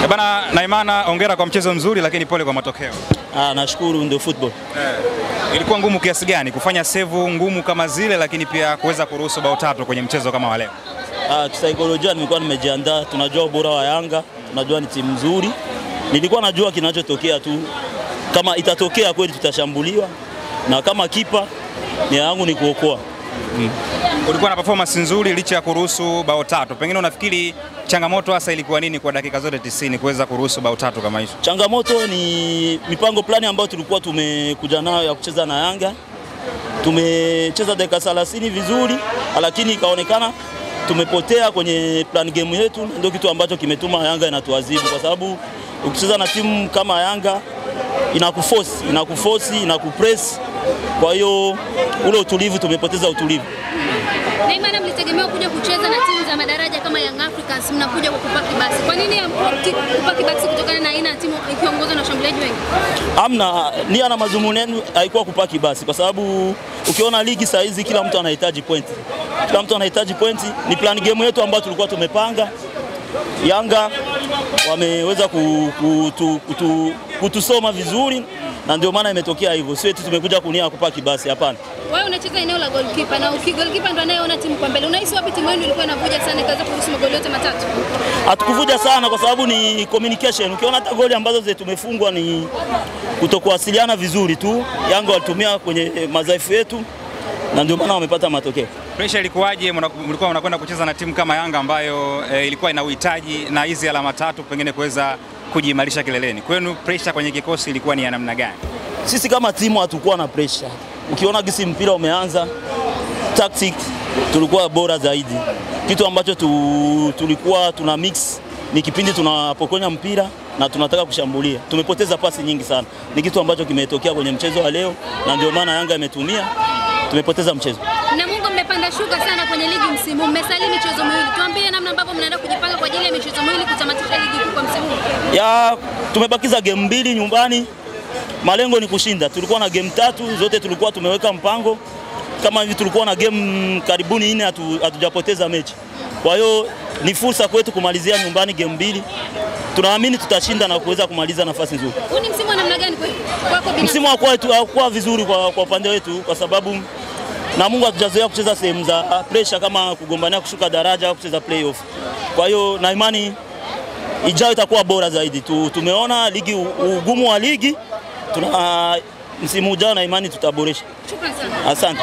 Bana Naimana, hongera kwa mchezo mzuri lakini pole kwa matokeo. Nashukuru, ndio football. Ilikuwa ngumu kiasi gani kufanya save ngumu kama zile lakini pia kuweza kuruhusu bao 3 kwenye mchezo kama wa leo? Kisaikolojia nilikuwa nimejiandaa, tunajua ubora wa Yanga, tunajua ni timu nzuri. Nilikuwa najua kinachotokea tu. Kama itatokea kweli tutashambuliwa, na kama kipa nia yangu ni kuokoa. Ulikuwa na performance nzuri licha ya kuruhusu bao 3. Pengine unafikiri changamoto hasa ilikuwa nini kwa dakika zote 90 kuweza kuruhusu bao 3 kama hizo? Changamoto ni mipango plani ambayo tulikuwa tumekuja nayo ya kucheza na Yanga. Tumecheza dakika 30 vizuri, lakini ikaonekana tumepotea kwenye plan game yetu. Ndio kitu ambacho kimetuma Yanga inatuadhibu, kwa sababu ukicheza na timu kama Yanga inakuforce, inakupress. Kwa hiyo ule utulivu tumepoteza utulivu. Naimana, mlitegemea kuja kucheza na timu za madaraja kama Young Africans, mnakuja kwa kupaki basi. Kwa nini kupaki basi kutokana na aina ya timu ikiongozwa na washambuliaji wengi? Amna, nia na mazumuni yenu haikuwa kupaki basi, kwa sababu ukiona ligi saa hizi kila mtu anahitaji pointi. Kila mtu anahitaji pointi, ni plan game yetu ambayo tulikuwa tumepanga. Yanga wameweza kutusoma vizuri na ndio maana imetokea hivyo. Sio eti tumekuja kunia kupaki basi, hapana. Wewe unacheza eneo la goalkeeper na goalkeeper ndo anayeona timu kwa mbele. Unahisi wapi timu yenu ilikuwa inavuja sana ikaanza kuruhusu magoli yote matatu? Hatukuvuja sana kwa sababu ni communication. Ukiona hata goli ambazo zetu tumefungwa ni kutokuwasiliana vizuri tu. Yanga walitumia kwenye madhaifu yetu na ndio maana wamepata matokeo. Pressure ilikuwaje mlikuwa mnakwenda kucheza na timu kama Yanga ambayo ilikuwa ina uhitaji na hizi alama 3 pengine kuweza kujiimarisha kileleni? Kwenu pressure kwenye kikosi ilikuwa ni ya namna gani? Sisi kama timu hatukuwa na pressure. Ukiona gisi mpira umeanza, tactics tulikuwa bora zaidi. Kitu ambacho tulikuwa tuna mix ni kipindi tunapokonya mpira na tunataka kushambulia. Tumepoteza pasi nyingi sana. Ni kitu ambacho kimetokea kwenye mchezo wa leo na ndio maana Yanga imetumia, tumepoteza mchezo. Na Mungu, mmepanda shuka sana kwenye ligi msimu. Mmesalia michezo miwili. Tuambie namna ambavyo mnaenda kujipanga kwa ajili ya michezo miwili kutamatisha ligi kwa msimu huu. Tumebakiza game 2 nyumbani. Malengo ni kushinda. Tulikuwa na game 3 zote tulikuwa tumeweka mpango. Kama hivi tulikuwa na game karibuni 4 hatujapoteza mechi. Kwa hiyo ni fursa kwetu kumalizia nyumbani game 2. Tunaamini tutashinda na kuweza kumaliza nafasi nzuri. Huu ni msimu wa namna gani kwako binafsi? Msimu wa kwetu hakuwa vizuri kwa upande wetu, kwa sababu na Mungu hatujazoea kucheza sehemu za pressure kama kugombania kushuka daraja au kucheza playoff. Kwa hiyo na imani ijayo itakuwa bora zaidi. Tumeona ligi, ugumu wa ligi, msimu ujao na imani tutaboresha. Shukrani sana. Asante.